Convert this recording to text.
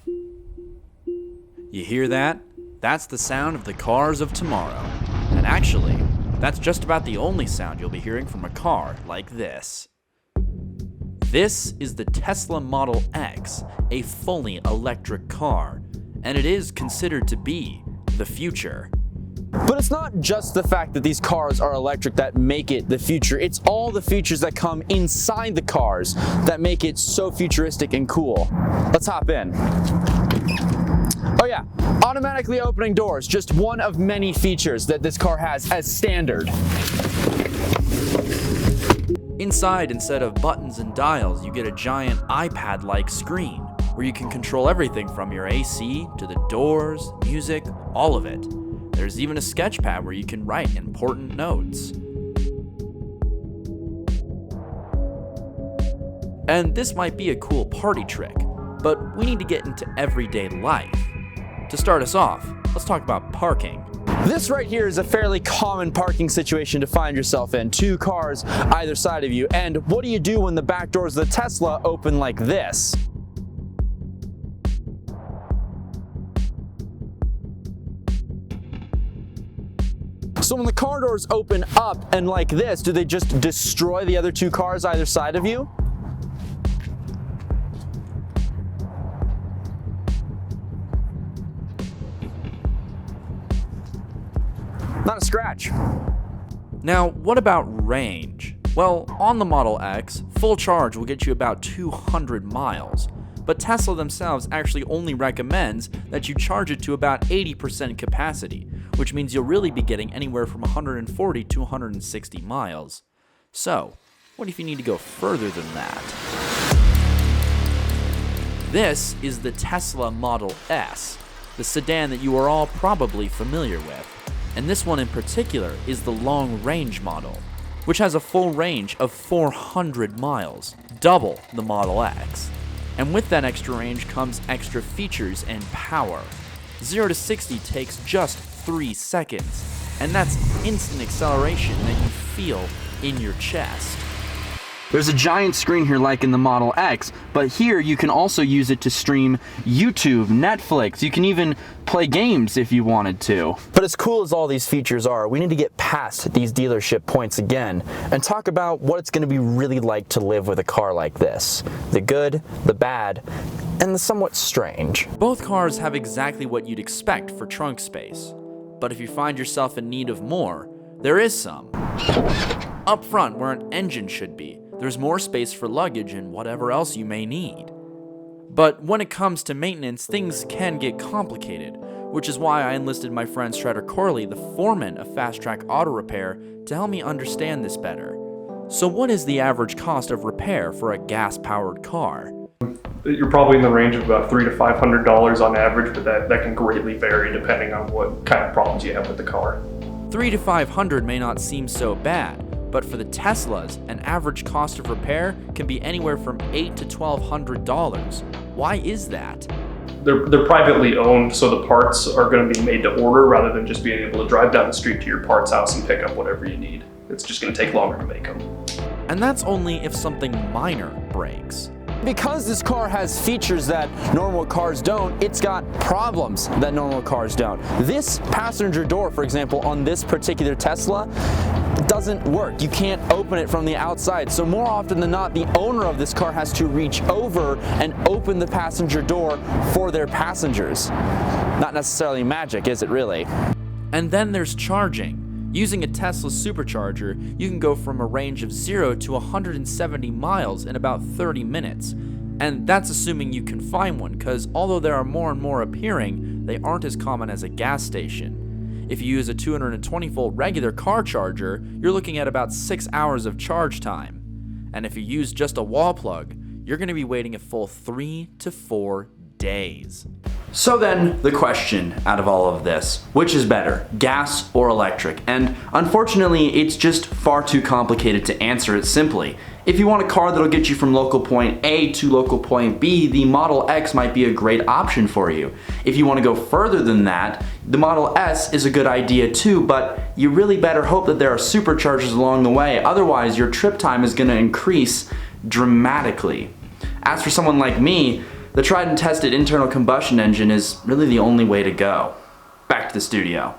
You hear that? That's the sound of the cars of tomorrow. And actually, that's just about the only sound you'll be hearing from a car like this. This is the Tesla Model X, a fully electric car, and it is considered to be the future. But it's not just the fact that these cars are electric that make it the future. It's all the features that come inside the cars that make it so futuristic and cool. Let's hop in. Oh yeah, automatically opening doors, just one of many features that this car has as standard. Inside, instead of buttons and dials, you get a giant iPad-like screen where you can control everything from your AC to the doors, music, all of it. There's even a sketch pad where you can write important notes. And this might be a cool party trick, but we need to get into everyday life. To start us off, let's talk about parking. This right here is a fairly common parking situation to find yourself in. Two cars either side of you. And what do you do when the back doors of the Tesla open like this? So when the car doors open up and like this, do they just destroy the other two cars either side of you? Not a scratch. Now, what about range? Well, on the Model X, full charge will get you about 200 miles, but Tesla themselves actually only recommends that you charge it to about 80% capacity, which means you'll really be getting anywhere from 140 to 160 miles. So, what if you need to go further than that? This is the Tesla Model S, the sedan that you are all probably familiar with. And this one in particular is the long-range model, which has a full range of 400 miles, double the Model X. And with that extra range comes extra features and power. 0 to 60 takes just 3 seconds, and that's instant acceleration that you feel in your chest. There's a giant screen here like in the Model X, but here you can also use it to stream YouTube, Netflix. You can even play games if you wanted to. But as cool as all these features are, we need to get past these dealership points again and talk about what it's going to be really like to live with a car like this. The good, the bad, and the somewhat strange. Both cars have exactly what you'd expect for trunk space. But if you find yourself in need of more, there is some. Up front, where an engine should be, there's more space for luggage and whatever else you may need. But when it comes to maintenance, things can get complicated, which is why I enlisted my friend Shredder Corley, the foreman of Fast Track Auto Repair, to help me understand this better. So what is the average cost of repair for a gas-powered car? You're probably in the range of about $300 to $500 on average, but that can greatly vary depending on what kind of problems you have with the car. $300 to $500 may not seem so bad, but for the Teslas, an average cost of repair can be anywhere from $800 to $1,200. Why is that? They're privately owned, so the parts are going to be made to order rather than just being able to drive down the street to your parts house and pick up whatever you need. It's just going to take longer to make them. And that's only if something minor breaks. Because this car has features that normal cars don't, it's got problems that normal cars don't. This passenger door, for example, on this particular Tesla, doesn't work. You can't open it from the outside. So more often than not, the owner of this car has to reach over and open the passenger door for their passengers. Not necessarily magic, is it really? And then there's charging. Using a Tesla supercharger, you can go from a range of 0 to 170 miles in about 30 minutes. And that's assuming you can find one, because although there are more and more appearing, they aren't as common as a gas station. If you use a 220-volt regular car charger, you're looking at about 6 hours of charge time. And if you use just a wall plug, you're going to be waiting a full 3 to 4 days. So then, the question out of all of this, which is better, gas or electric? And unfortunately, it's just far too complicated to answer it simply. If you want a car that'll get you from local point A to local point B, the Model X might be a great option for you. If you want to go further than that, the Model S is a good idea too, but you really better hope that there are superchargers along the way, otherwise your trip time is going to increase dramatically. As for someone like me, The tried and tested internal combustion engine is really the only way to go. Back to the studio.